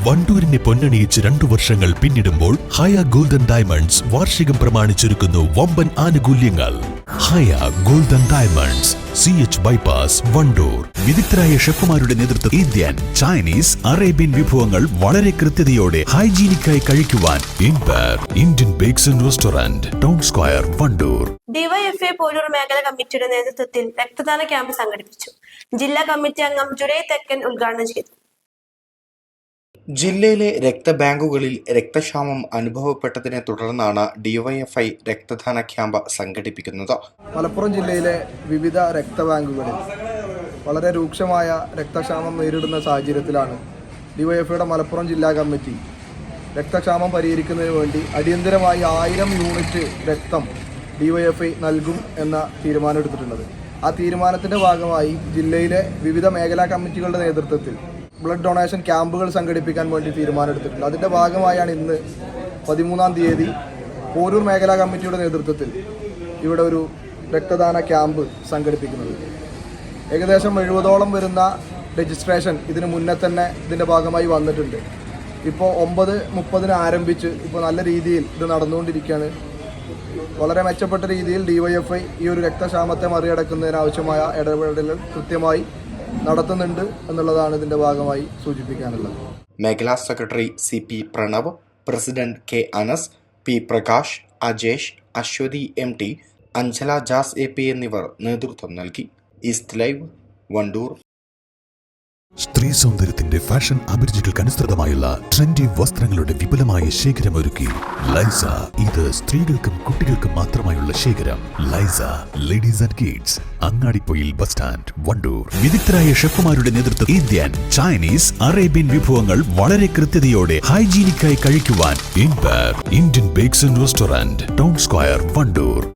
വണ്ടൂരിനെ പൊന്നണിയിച്ച് 2 വർഷങ്ങൾ പിന്നിടുമ്പോൾ ഹയ golden diamonds വാർഷികം പ്രമാണിച്ചൊരുക്കുന്നു വമ്പൻ ആനുകൂല്യങ്ങൾ. Haya golden diamonds, CH bypass, Wandoor. വിദഗ്ധരായ ഷെഫുമാരുടെ നേതൃത്വത്തിൽ ഇന്ത്യൻ, ചൈനീസ്, അറേബ്യൻ വിഭവങ്ങൾ വളരെ കൃത്യതയോടെ ഹൈജീനിക്കായി കഴിക്കുവാൻ Indian bakes and restaurant, town square, Wandoor. DYFI Poroor മേഖലാ കമ്മിറ്റിയുടെ നേതൃത്വത്തിൽ രക്തദാന ക്യാമ്പ് സംഘടിപ്പിച്ചു. ജില്ലാ കമ്മിറ്റി അംഗം ജുനൈ തെക്കൻ ഉദ്ഘാടനം ചെയ്തു. ജില്ലയിലെ രക്തബാങ്കുകളിൽ രക്തക്ഷാമം അനുഭവപ്പെട്ടതിനെ തുടർന്നാണ് ഡിവൈഎഫ്ഐ രക്തദാന ക്യാമ്പ് സംഘടിപ്പിക്കുന്നത്. മലപ്പുറം ജില്ലയിലെ വിവിധ രക്തബാങ്കുകളിൽ വളരെ രൂക്ഷമായ രക്തക്ഷാമം നേരിടുന്ന സാഹചര്യത്തിലാണ് ഡിവൈഎഫ്ഐയുടെ മലപ്പുറം ജില്ലാ കമ്മിറ്റി രക്തക്ഷാമം പരിഹരിക്കുന്നതിന് വേണ്ടി അടിയന്തരമായി 1000 യൂണിറ്റ് രക്തം ഡിവൈഎഫ്ഐ നൽകും എന്ന തീരുമാനമെടുത്തിട്ടുള്ളത്. ആ തീരുമാനത്തിൻ്റെ ഭാഗമായി ജില്ലയിലെ വിവിധ മേഖലാ കമ്മിറ്റികളുടെ നേതൃത്വത്തിൽ ബ്ലഡ് ഡൊണേഷൻ ക്യാമ്പുകൾ സംഘടിപ്പിക്കാൻ വേണ്ടി തീരുമാനമെടുത്തിട്ടുണ്ട്. അതിൻ്റെ ഭാഗമായാണ് ഇന്ന് 13-ാം തീയതി പോരൂർ മേഖലാ കമ്മിറ്റിയുടെ നേതൃത്വത്തിൽ ഇവിടെ ഒരു രക്തദാന ക്യാമ്പ് സംഘടിപ്പിക്കുന്നത്. ഏകദേശം 70ഓളം വരുന്ന രജിസ്ട്രേഷൻ ഇതിന് മുന്നേ തന്നെ ഇതിൻ്റെ ഭാഗമായി വന്നിട്ടുണ്ട്. ഇപ്പോൾ 9:30 ആരംഭിച്ച് ഇപ്പോൾ നല്ല രീതിയിൽ ഇത് നടന്നുകൊണ്ടിരിക്കുകയാണ്. വളരെ മെച്ചപ്പെട്ട രീതിയിൽ ഡിവൈഎഫ്ഐ ഈ ഒരു രക്തക്ഷാമത്തെ മറികടക്കുന്നതിനാവശ്യമായ ഇടപെടലുകൾ കൃത്യമായി നടത്തുന്നുണ്ട് എന്നുള്ളതാണ് ഇതിന്റെ ഭാഗമായി സൂചിപ്പിക്കാനുള്ളത്. മേഖലാ secretary CP Pranav, president K Anas, P Prakash, Ajesh, Aswathy MT, Anjala Jas AP എന്നിവർ നേതൃത്വം നൽകി. East Live, Wandoor. സ്ത്രീ സൗന്ദര്യത്തിന്റെ ഫാഷൻ അഭിരുചികൾക്കനുസൃതമായുള്ള ട്രെൻഡി വസ്ത്രങ്ങളുടെ വിപുലമായ ശേഖരമൊരുക്കി ലൈസ. ഇത് സ്ത്രീകൾക്കും കുട്ടികൾക്കും മാത്രമായുള്ള ശേഖരം. ലൈസ ladies and kids, Angadipoyil bus stand, Wandoor. വിദഗ്ധരായ ഷെഫുമാരുടെ നേതൃത്വത്തിൽ ഇന്ത്യൻ, ചൈനീസ്, അറേബ്യൻ വിഭവങ്ങൾ വളരെ കൃത്യതയോടെ ഹൈജീനിക്കായി കഴിക്കുവാൻ Indian bakes and restaurant, town square, Wandoor.